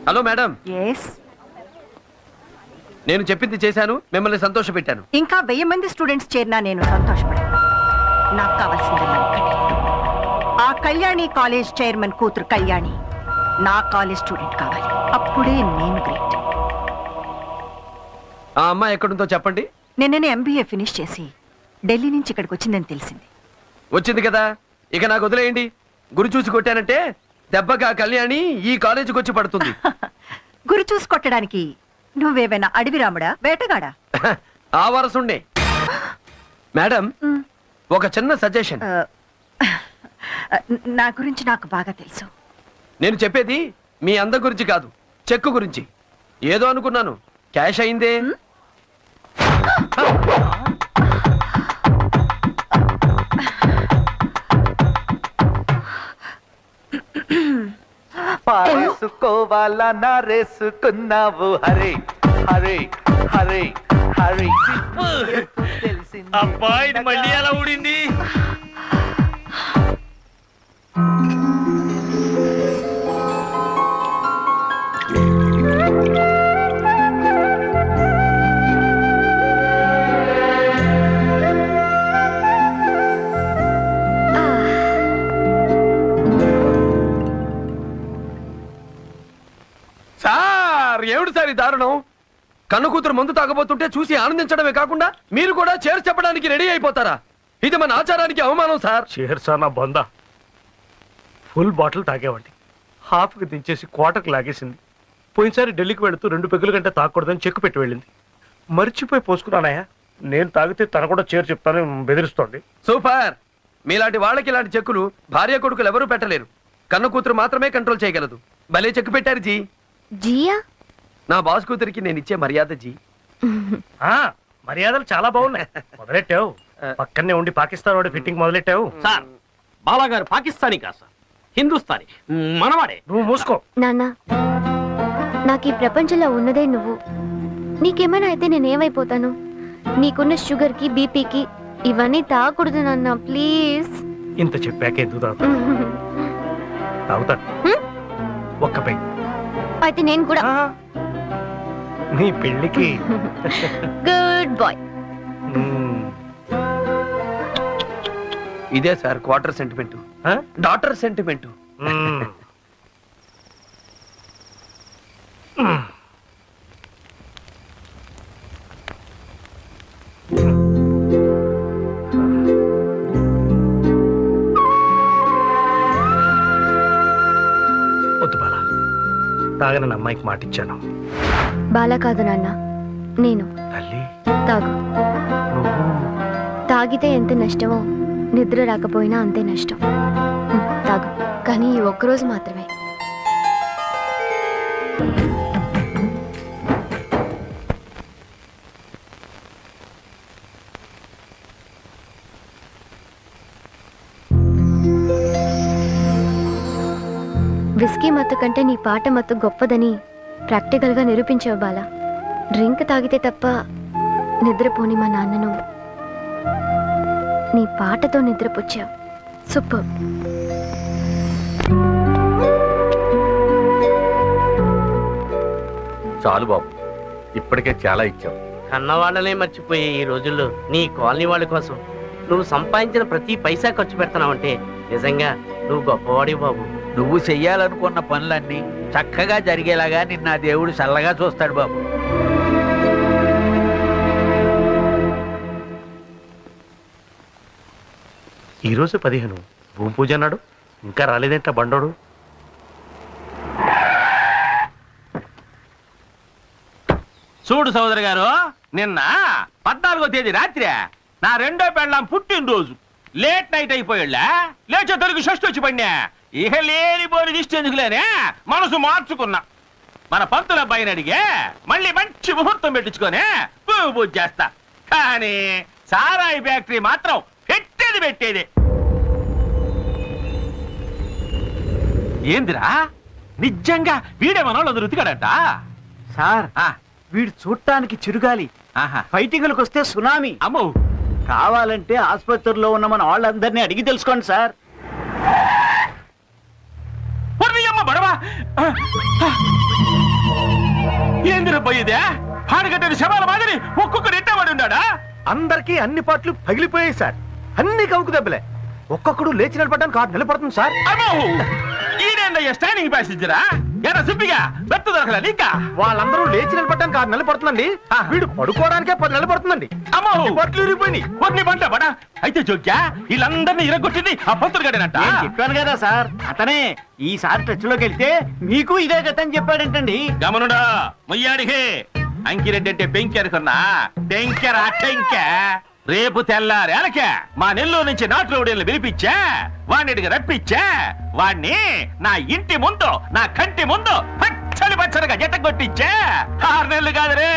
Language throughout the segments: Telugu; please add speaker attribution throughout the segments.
Speaker 1: Hello madam.
Speaker 2: ఎస్,
Speaker 1: నేను చెప్పింది చేశాను, మిమ్మల్ని సంతోష పెట్టాను.
Speaker 2: ఇంకా 1000 మంది స్టూడెంట్స్ చేరినా నేను సంతోషపడాను. నాకు కావాల్సిందల్లా ఒక్కటే. ఆ కళ్యాణి కాలేజ్ చైర్మన్ కూతురు కళ్యాణి నా కాలేజ్ స్టూడెంట్ కావాలి. అప్పుడే నేను గ్రేట్.
Speaker 1: ఆ అమ్మాయి ఎక్కడుందో చెప్పండి.
Speaker 2: నిన్ననే MBA ఫినిష్ చేసి ఢిల్లీ నుంచి ఇక్కడికి వచ్చిందని తెలిసింది.
Speaker 1: వచ్చింది కదా, ఇక నాకు వదిలేయండి. గురి చూసి కొట్టానంటే దెబ్బగా కళ్యాణి ఈ కాలేజీకి వచ్చి పడుతుంది.
Speaker 2: గురి చూసి కొట్టడానికి నువ్వేమైనా అడవి రాముడా, వేటగాడా?
Speaker 1: ఆ వరసుండే. మేడం, ఒక చిన్న సజెషన్.
Speaker 2: నా గురించి నాకు బాగా తెలుసు.
Speaker 1: నేను చెప్పేది మీ అందం గురించి కాదు, చెక్కు గురించి. ఏదో అనుకున్నాను, క్యాష్ అయిందే.
Speaker 3: పారేసుకోవాలా నారేసుకున్నావు హరే హరే హరే హరే.
Speaker 4: అబ్బా ఇది మళ్ళీ ఎలా ఊడింది?
Speaker 1: సార్, ఏమిటి సార్ ఈ దారుణం? కన్ను కూతురు మందు తాగబోతుంటే చూసి ఆనందించడమే కాకుండా మీరు కూడా చేర్చి చెప్పడానికి రెడీ అయిపోతారా? ఇది మన ఆచారానికి అవమానం సార్.
Speaker 4: చేర్సానా బందా, ఫుల్ బాటిల్ తాగేవాడి, హాఫ్కి దించేసి క్వార్టర్కి లాగేసింది. పోయినసారి ఢిల్లీకి వెళుతూ 2 పెగ్గుల కంటే తాగకూడదని చెక్కు పెట్టి వెళ్ళింది. మర్చిపోయి పోసుకున్నానయ్యా. నేను తాగితే తన కూడా చేరు చెప్తానని బెదిరిస్తోంది.
Speaker 1: సూపర్. మీలాంటి వాళ్ళకి ఇలాంటి చెక్కులు భార్య కొడుకులు ఎవరూ పెట్టలేరు. కన్ను కూతురు మాత్రమే కంట్రోల్ చేయగలదు. భలే చెక్కు పెట్టారు జీ.
Speaker 5: జియా,
Speaker 1: నా బాస్ కూతురికి నేను ఇచ్చే మర్యాద జీ.
Speaker 4: మర్యాదలు చాలా బాగున్నాయి. మొదలెట్టావు, పక్కనే ఉండి పాకిస్తాన్ వాడి ఫిట్టింగ్ మొదలెట్టావు.
Speaker 6: సార్, బాలాగారు పాకిస్తానీ కాదు సార్, హిందుస్థానీ, మనవాడే.
Speaker 4: నువ్వు మూసుకో.
Speaker 5: నాన్న, నాకు ఈ ప్రపంచంలో ఉన్నదే నువ్వు. నీకేమైనా అయితే నేనేమైపోతాను? నీకున్న షుగర్కి, బీపీకి ఇవన్నీ తాగకూడదు నాన్న, ప్లీజ్.
Speaker 4: ఇంత చెప్పాక ఎందుకు తాగుతా? తాగుతాను, ఒక్క పెగ్.
Speaker 5: అయితే నేను కూడా.
Speaker 4: నీ పెళ్ళికి
Speaker 5: గుడ్ బాయ్.
Speaker 1: ఇదే sir quarter sentiment, daughter sentiment.
Speaker 4: వద్దు బాలా, తాగనని అమ్మాయికి మాటిచ్చాను.
Speaker 5: బాలా కాదు నాన్న, నేను.
Speaker 4: తల్లి,
Speaker 5: తాగు.
Speaker 4: నువ్వు
Speaker 5: తాగితే ఎంత నష్టమో నిద్ర రాకపోయినా అంతే నష్టం. తాగు, కానీ ఈ ఒక్కరోజు మాత్రమే. విస్కీ మత్తు కంటే నీ పాట మత్తు గొప్పదని ప్రాక్టికల్గా నిరూపించావు బాలా. డ్రింక్ తాగితే తప్ప నిద్రపోని మా నాన్నను నీ పాటతో నిద్రపుచ్చావు. సూపర్.
Speaker 6: చాలు బాబు, ఇప్పటికే చాలా ఇచ్చావు. కన్నవాళ్ళనే మర్చిపోయే ఈ రోజుల్లో నీ కాలనీ వాళ్ళ కోసం నువ్వు సంపాదించిన ప్రతి పైసా ఖర్చు పెడతానంటే నిజంగా నువ్వు గొప్పవాడి బాబు.
Speaker 7: నువ్వు చెయ్యాలనుకున్న పనులన్నీ చక్కగా జరిగేలాగా నిన్న దేవుడు చల్లగా చూస్తాడు బాబు.
Speaker 4: ఈరోజు 15 భూమి పూజ అన్నాడు, ఇంకా రాలేదేంట బండోడు.
Speaker 7: చూడు సోదరు గారు, నిన్న 14వ తేదీ రాత్రి నా రెండో పెళ్ళాం పుట్టినరోజు. లేట్ నైట్ అయిపోయాళ్ళ, లేచే తొలగి షష్టి వచ్చి పడినా. ఇక లేనిపోని దిష్టి ఎందుకులేనే మనసు మార్చుకున్నా. మన పంతుల అబ్బాయిని అడిగే మళ్ళీ మంచి ముహూర్తం పెట్టించుకొని పువ్వు పూజ చేస్తా. కానీ సారాయి ఫ్యాక్టరీ మాత్రం పెట్టేది. ఏందిరా, నిజంగా వీడే మనోళ్ళు రుతికాడట
Speaker 3: సార్. వీడు చూడటానికి చిరుగాలి, ఫైటింగ్లకు వస్తే సునామీ.
Speaker 7: అమ్మో,
Speaker 3: కావాలంటే ఆసుపత్రిలో ఉన్న మన వాళ్ళందరినీ అడిగి తెలుసుకోండి సార్.
Speaker 7: బడవా ఏందిరబ్బా ఇదే పాడగట్టని శవాల మాదిరి ఒక్కొక్కడు ఎట్టబడి ఉన్నాడా?
Speaker 4: అందరికీ అన్ని పాటలు పగిలిపోయాయి సార్. అన్ని కవుకు దెబ్బలే. ఒక్కొక్కడు లేచి నిలబడడానికి 6 నెలలు పడుతుంది సార్.
Speaker 7: అమ్మో ఈడేందయ్యా స్టాండింగ్ ప్యాసింజరా? ఎరా సుబ్బిగా బెత్త దొరకలా నీకా?
Speaker 4: వాళ్ళందరూ లేచి నిలబడడానికి 6 నెలలు పడుతుందండి. వీడు పడుకోవడానికే 10 నెలలు పడుతుందండి.
Speaker 7: అమ్మో
Speaker 4: బట్టలు ఇరిగిపోయినాయి.
Speaker 7: కొన్ని పంట బడా అయితే జోక్యా వీళ్ళందరినీ ఇరగొట్టింది ఆ పంతులు గడేనంట.
Speaker 3: నేను చెప్పాను కదా సార్, అతనే ఈసారి టచ్ లోకి వెళ్తే మీకు ఇదే గతని చెప్పాడంటండి.
Speaker 7: గమనుడా మొయ్యాడిహే అంకిరెడ్డి అంటే బెంకి అనుకున్నా. టెంకెరా టెంకె. రేపు తెల్లారేలకే మా నెల్లూరు నుంచి నాటు రౌడీలను పిలిపించా, వాడిని రప్పించా, వాణ్ణి నా ఇంటి ముందు నా కంటి ముందు పచ్చడి పచ్చడిగా జత కొట్టించా. 6 నెలలు కాదు రే,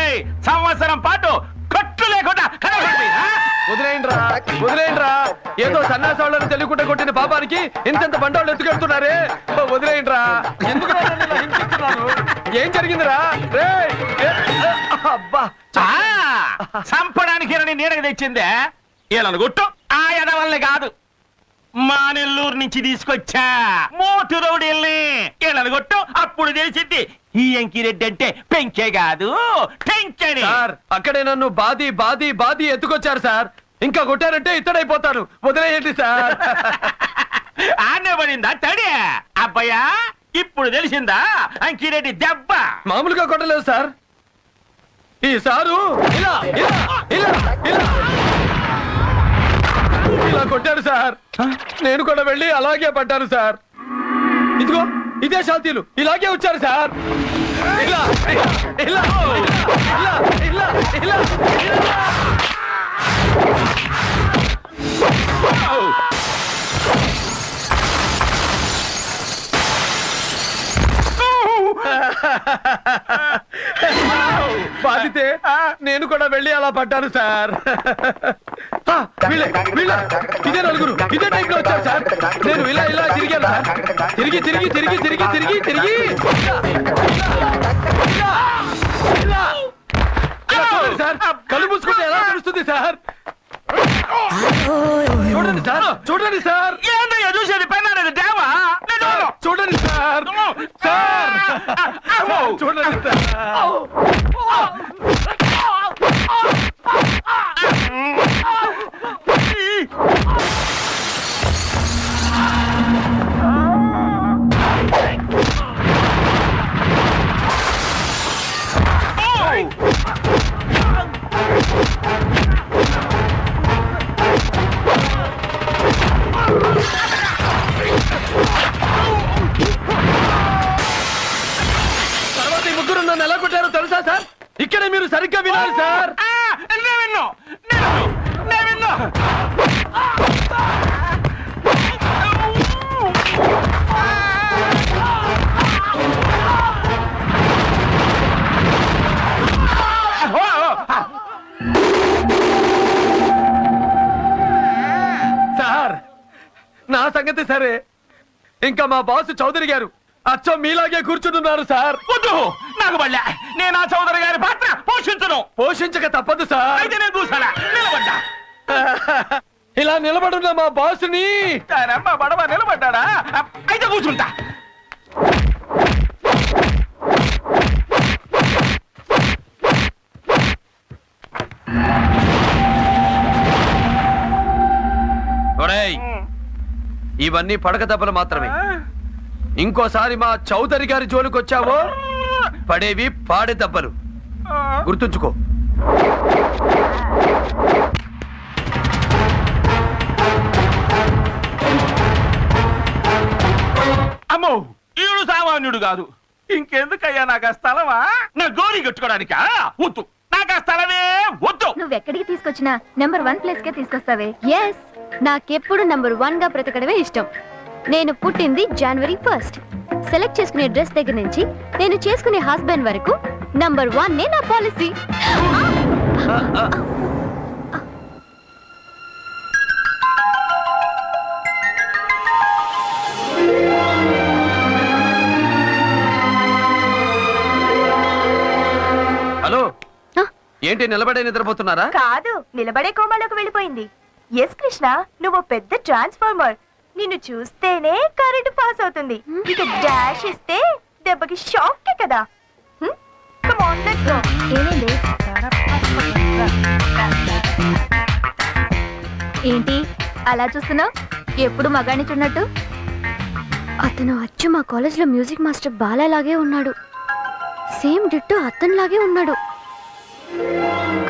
Speaker 7: సంవత్సరం పాటు కట్టు లేకుండా కనబడిపోయినా.
Speaker 1: వదిలేయండిరా. ఏదో సన్నాసాలను తెలియకుండా కొట్టిన పాపానికి ఇంత బండోళ్ళు ఎత్తుకెళ్తున్నారే. వదిలేయండిరా. ఎందుకు హింసిస్తున్నారు? ఏం జరిగిందిరా? రేయ్, అబ్బా
Speaker 7: చంపడానికి నీడకి తెచ్చిందే వీళ్ళను కొట్టు. ఆ ఎదవల్ని కాదు, మా నెల్లూరు నుంచి తీసుకొచ్చా మోటు రౌడీల్ని. వీళ్ళను కొట్టు, అప్పుడు తెలిసింది ఈ అంకిరెడ్డి అంటే పెంకే కాదు టెంకెని.
Speaker 1: సార్ అక్కడే నన్ను బాది ఎత్తుకొచ్చారు సార్. ఇంకా కొట్టారంటే ఇత్తడైపోతాను. వదిలేయండి సార్.
Speaker 7: ఆనే పడిందా తడి? అబ్బయ్యా ఇప్పుడు తెలిసిందా అంకిరెడ్డి దెబ్బ?
Speaker 1: మామూలుగా కొట్టలేదు సార్. ఈసారు ఇలా ఇలా ఇలా ఇలా ఇలా కొట్టారు సార్. నేను కూడా వెళ్ళి అలాగే పడ్డాను సార్. ఇదిగో ఇదే శాంతిలు ఇలాగే వచ్చారు సార్. ఇలా ఇలా ఇలా ఇలా ఇలా ఇలా. బాధితే నేను కూడా వెళ్ళి అలా పడ్డాను సార్. ఇదే నలుగురు ఇదే టైప్ లో వచ్చారు సార్. నేను ఇలా ఇలా తిరిగాను సార్. తిరిగి తిరిగి తిరిగి తిరిగి తిరిగి తిరిగి సార్. కళ్ళు మూసుకుంటే ఎలా తెలుస్తుంది సార్? చూడండి సార్, చూడండి సార్.
Speaker 7: ఏందయ్యా చూసేది? పెన్నాడు దేవా
Speaker 1: చూడండి సార్. సార్ చూడండి సార్. తర్వాత ఈ ముగ్గురు నన్ను ఎలా కొట్టారో తెలుసా సార్? ఇక్కడే మీరు సరిగ్గా వినాలి సార్. సార్ నా సంగతి సరే, ఇంకా మా బాస్ చౌదరి గారు అచ్చం మీలాగే కూర్చుంటున్నారు సార్.
Speaker 7: వద్దు నాకు మళ్ళా నేను ఆ చౌదరి గారి పాత్ర పోషించను.
Speaker 1: పోషించక తప్పదు సార్.
Speaker 7: అయితే నేను కూర్చోలా నిలబడ్డా.
Speaker 1: ఇలా నిలబడున్న మా బాసుని
Speaker 7: బడవ నిలబడ్డా. అయితే కూర్చుంటా.
Speaker 1: ఒరేయ్, ఇవన్నీ పడక దెబ్బలు మాత్రమే. ఇంకోసారి మా చౌదరి గారి జోలికి వచ్చావో పడేవి పాడే దెబ్బలు. గుర్తుంచుకో.
Speaker 7: అమ్మో ఈడు సామాన్యుడు కాదు. ఇంకెందుకయ్యా నాకు ఆ స్థలమా? నా గోరి కట్టుకోవడానికా? వద్దు, నాకు ఆ స్థలమే వద్దు.
Speaker 5: నువ్వెక్కడికి తీసుకొచ్చినా నెంబర్ 1 ప్లేస్ కే తీసుకొస్తావే. ఎస్, నాకెప్పుడు నెంబర్ 1 గా బ్రతకడమే ఇష్టం. నేను పుట్టింది January 1st. సెలెక్ట్ చేసుకునే డ్రెస్ దగ్గర నుంచి నేను చేసుకునే హస్బెండ్ వరకు నంబర్ 1 నా పాలసీ.
Speaker 1: హలో, ఏంటి నిలబడే నిద్రపోతున్నారా?
Speaker 8: కాదు, నిలబడే కోమాలోకి వెళ్ళిపోయింది. ఎస్ కృష్ణ, నువ్వు పెద్ద ట్రాన్స్ఫార్మర్. నిన్ను చూస్తేనే కరెంటు పాస్ అవుతుంది. ఇక డాష్ ఇస్తే దెబ్బకి షాక్ కదా. Come on, let's go.
Speaker 5: ఏమైంది? ఏంటి అలా చూస్తున్నావు? ఎప్పుడు మగాడిని చూడనట్టు. అతను అచ్చు మా కాలేజ్లో మ్యూజిక్ మాస్టర్ బాలాలాగే ఉన్నాడు. సేమ్ డిట్టో అతనిలాగే ఉన్నాడు.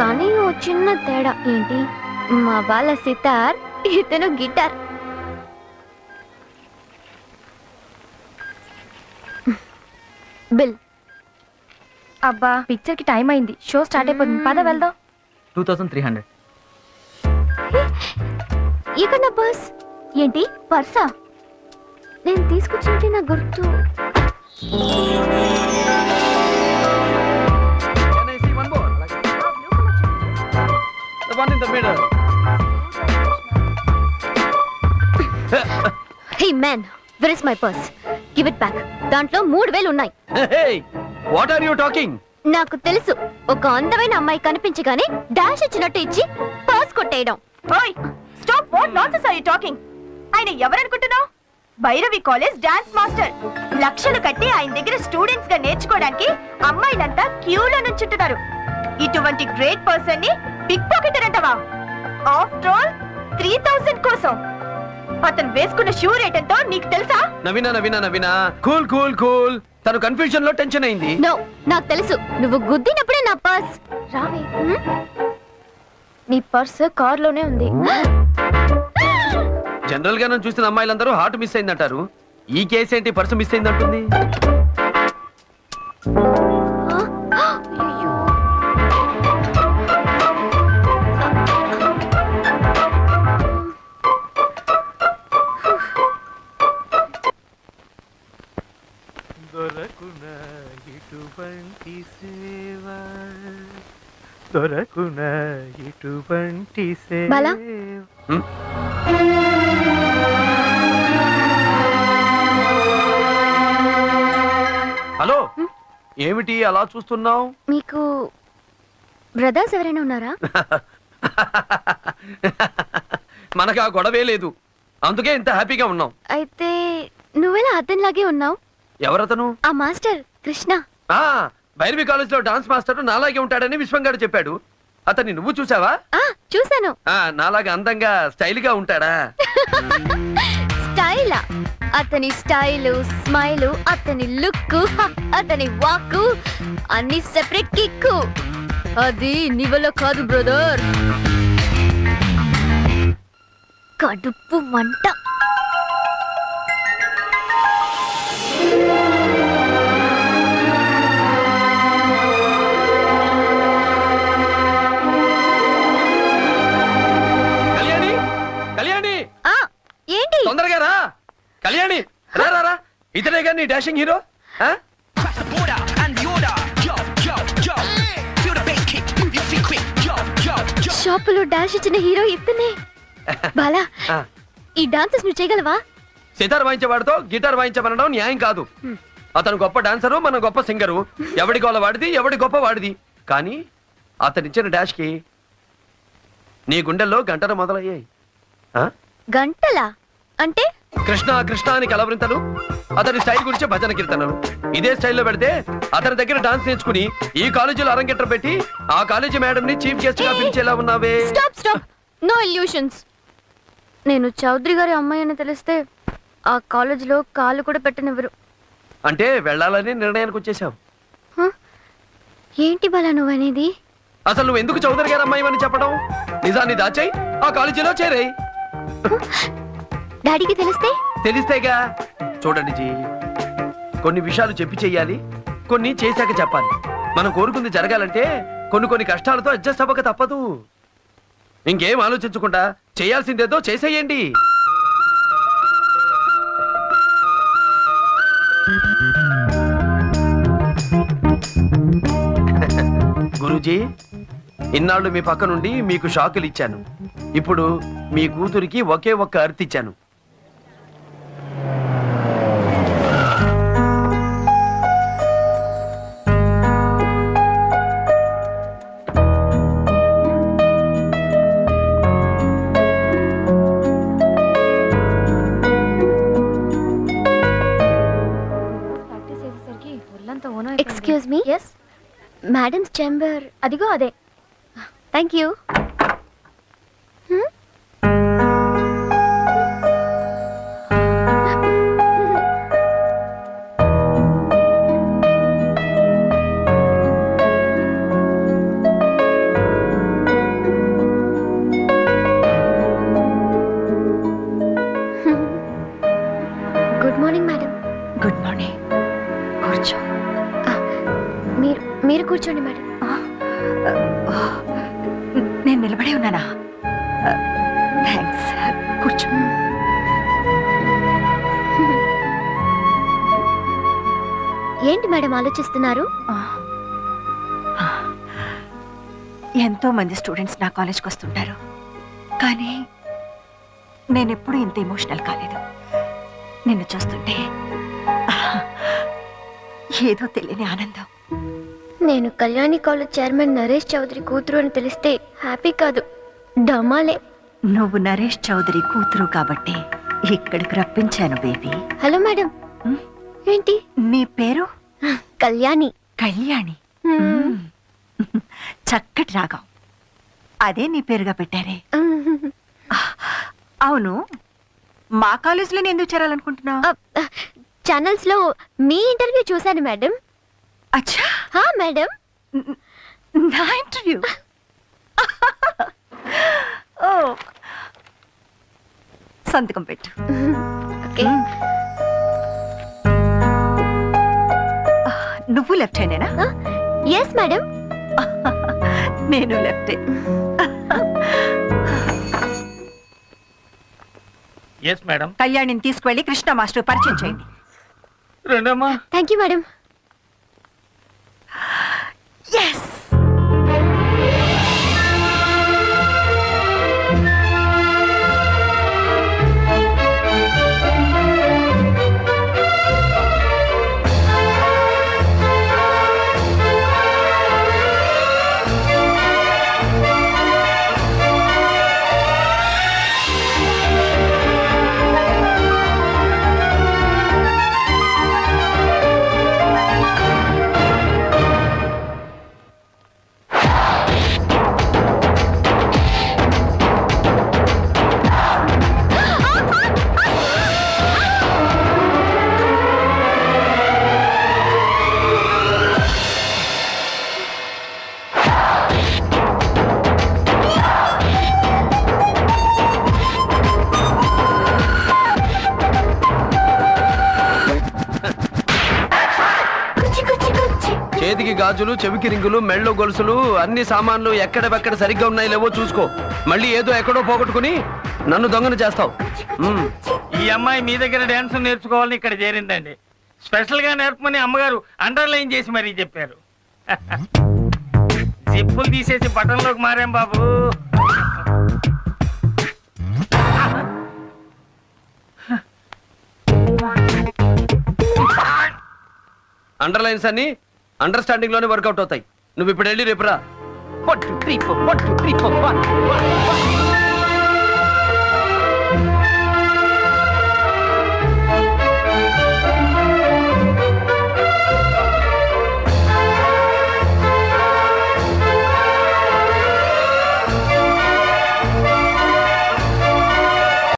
Speaker 5: కానీ ఓ చిన్న తేడా. ఏంటి? మా బాల సితార్, ఇతను గిటార్. బిల్.
Speaker 8: అబ్బా పిక్చర్ కి టైం అయింది. షో స్టార్ట్ అయిపోతుంది. పద వెళ్దాం.
Speaker 3: 2300.
Speaker 5: ఇక్కడ నా పర్స్. ఏంటి పర్సా? నేను తీసుకొచ్చింది నా గుర్తు.
Speaker 1: Can I see one more? The one in the middle.
Speaker 5: Hey man, where is my purse? Give it back. దాంట్లో 3000 ఉన్నాయి.
Speaker 1: Hey, what are you talking?
Speaker 5: నాకు తెలుసు, ఒక అందమైన అమ్మాయి కనిపించగానే డాష్ ఇచ్చినట్టు ఇచ్చి పర్స్ కొట్టేయడం.
Speaker 8: ఓయ్ stop. What nonsense are you talking? ఆయన ఎవరనుకుంటున్నావు? Bhairavi college dance master. లక్షలు కట్టి ఆయన దగ్గర స్టూడెంట్స్ గా నేర్చుకోవడానికి అమ్మాయిలంతా క్యూలో నుంచుంటున్నారు. ఇటువంటి గ్రేట్ పర్సన్ ని పిక్ పాకెటర్ అంటావా? ఆఫ్టర్ ఆల్ 3000 కోసం. అతను వేసుకున్న షూ రేట్ ఎంతో నీకు తెలుసా?
Speaker 1: నవీనా కూల్. తను కన్ఫ్యూజన్ లో టెన్షన్ అయింది.
Speaker 5: నో, నాకు తెలుసు. నువ్వు గుద్దినప్పుడే నా పర్స్. రావే. నీ పర్స్ కార్ లోనే ఉంది.
Speaker 1: జనరల్ గా నన్ను చూసిన అమ్మాయిలందరూ హార్ట్ మిస్ అయిందంటారు. ఈ కేసు ఏంటి పర్సు మిస్ అయిందంటుంది?
Speaker 5: అయ్యో.
Speaker 4: దొరకునా ఇటువంటి సేవ, దొరకునా ఇటువంటి
Speaker 5: బాలా?
Speaker 1: హ్మ్? హలో, ఏమిటి అలా చూస్తున్నావు?
Speaker 5: మీకు బ్రదర్స్ ఎవరైనా ఉన్నారా?
Speaker 1: మనకు ఆ గొడవే లేదు, అందుకే ఇంత హ్యాపీగా ఉన్నాం.
Speaker 5: అయితే నువ్వెలా అతనిలాగే ఉన్నావు?
Speaker 1: ఎవరతను?
Speaker 5: ఆ మాస్టర్ కృష్ణ.
Speaker 1: ఆ భైరవి కాలేజ్ లో డాన్స్ మాస్టర్ నాలాగే ఉంటాడని విశ్వం గారు చెప్పాడు. అతన్ని నువ్వు చూసావా?
Speaker 5: చూసాను.
Speaker 1: నాలాగా అందంగా స్టైల్ గా ఉంటాడా?
Speaker 5: స్టైలా? అతని స్టైలు, స్మైలు, అతని లుక్, అతని వాక్ అన్ని సెపరేట్ కిక్కు. అది నీ వల్ల కాదు బ్రదర్. కడుపు మంట.
Speaker 1: కళ్యాణి,
Speaker 5: ఏంటి?
Speaker 1: తొందరగా రా. కళ్యాణి, రా. ఇతనే నీ డాషింగ్ హీరో.
Speaker 5: షాపులో డాష్ ఇచ్చిన హీరో ఇతనే. బాలా, ఈ డాన్సెస్ నువ్వు చేయగలవా?
Speaker 1: సితార్ వాయించేవాడితో గిటార్ వాయించమనడం న్యాయం కాదు. అతను గొప్ప డాన్సరు, మన గొప్ప సింగరు. ఎవడి గోల వాడిది, ఎవడి గొప్ప వాడిది. కానీ అతనిచ్చిన డాష్ కి నీ గుండెల్లో గంటలు మొదలయ్యాయి.
Speaker 5: గంటలా? అంటే
Speaker 1: కృష్ణ అని కలవరింతలు, అతని స్టైల్ గురించి భజన కీర్తనలు. ఇదే స్టైల్లో పెడితే అతని దగ్గర డాన్స్ నేర్చుకుని ఈ కాలేజీలో అరంగేట్రం పెట్టి ఆ కాలేజీ మేడం ని చీఫ్ గెస్ట్ గా పిలిచేలా ఉన్నావే.
Speaker 5: స్టాప్. No illusions. నేను చౌదరి గారి అమ్మాయి అని తెలిస్తే ఆ కాలేజీలో కాలు కూడా పెట్టనివ్వరు.
Speaker 1: అంటే వెళ్ళాలని నిర్ణయానికి వచ్చేసావు.
Speaker 5: ఏంటి బాలా నువ్వనేది?
Speaker 1: అసలు నువ్వు ఎందుకు చౌదరి గారు అమ్మాయి అని చెప్పడం? నిజాన్ని దాచాయి ఆ కాలేజీలో చేరాయి.
Speaker 5: డాడీకి
Speaker 1: తెలిస్తేగా. చూడండి జీ, కొన్ని విషయాలు చెప్పి చెయ్యాలి, కొన్ని చేశాక చెప్పాలి. మనం కోరుకుంది జరగాలంటే కొన్ని కష్టాలతో అడ్జస్ట్ అవ్వక తప్పదు. ఇంకేం ఆలోచించకుండా చేయాల్సిందేదో చేసేయండి. గురూజీ, ఇన్నాళ్ళు మీ పక్క నుండి మీకు షాకులు ఇచ్చాను. ఇప్పుడు మీ కూతురికి ఒకే ఒక్క అర్త్ ఇచ్చాను.
Speaker 5: ప్రాక్టీస్ చేసేసరికి excuse me
Speaker 8: yes
Speaker 5: madam's chamber
Speaker 8: అదిగో అదే.
Speaker 5: Thank you good morning madam.
Speaker 2: Good morning. కూర్చో.
Speaker 5: మీరు కూర్చోండి మేడం.
Speaker 2: నేను నిలబడే ఉన్నానా? థ్యాంక్స్. కూర్చో.
Speaker 5: ఏంటి మేడం ఆలోచిస్తున్నారు?
Speaker 2: ఎంతో మంది స్టూడెంట్స్ నా కాలేజ్కి వస్తుంటారు, కానీ నేను ఎప్పుడూ ఇంత ఎమోషనల్ కాలేదు. నిన్ను చూస్తుంటే ఏదో తెలియని ఆనందం.
Speaker 5: నేను కళ్యాణి కాలేజ్ చైర్మన్ నరేష్ చౌదరి కూతురు అని తెలిస్తే హ్యాపీ కాదు, డమాలే.
Speaker 2: నువ్వు నరేష్ చౌదరి కూతురు కాబట్టి ఇక్కడికి రప్పించాను బేబీ.
Speaker 5: Hello madam. ఏంటి
Speaker 2: నీ పేరు?
Speaker 5: కళ్యాణి.
Speaker 2: కళ్యాణి. చక్కటి రాగం. అదే నీ పేరుగా పెట్టారే. అవును, మా కాలేజీలో ఎందుకు చేరాలనుకుంటున్నావు?
Speaker 5: ఛానల్స్ లో మీ ఇంటర్వ్యూ చూశాను మేడం.
Speaker 2: అచ్చా,
Speaker 5: హా మేడం.
Speaker 2: నా ఇంటర్వ్యూ. ఓ, సంతకం పెట్టు.
Speaker 5: ఓకే.
Speaker 2: నువ్వు లెఫ్ట్ హ్యాండేనా?
Speaker 5: Yes madam.
Speaker 2: నేను లెఫ్ట్.
Speaker 4: Yes madam.
Speaker 2: కళ్యాణిని తీసుకువెళ్ళి కృష్ణ మాస్టర్ పరిచయం చేయండి.
Speaker 4: రండమ్మా.
Speaker 5: Thank you madam.
Speaker 2: ఎస్.
Speaker 1: చేతికి గాజులు, చెవికి రింగులు, మెళ్ళో గొలుసులు, అన్ని సామాన్లు ఎక్కడెక్కడ సరిగ్గా ఉన్నాయి లేవో చూసుకో. మళ్ళీ ఏదో ఎక్కడో పోగొట్టుకుని నన్ను దొంగను చేస్తావు.
Speaker 4: ఈ అమ్మాయి మీ దగ్గర డాన్స్ నేర్చుకోవాలని ఇక్కడ చేరిందండి. స్పెషల్ గా నేర్పమని అమ్మగారు అండర్లైన్ చేసి మరీ చెప్పారు. జిప్పులు తీసేసి బటన్లోకి మారాం బాబు.
Speaker 1: అండర్లైన్స్ అన్ని అండర్స్టాండింగ్ లోనే వర్కౌట్ అవుతాయి. నువ్వు ఇప్పుడు వెళ్ళి రేపురా. 1 2 3 4 1 2 3 4 1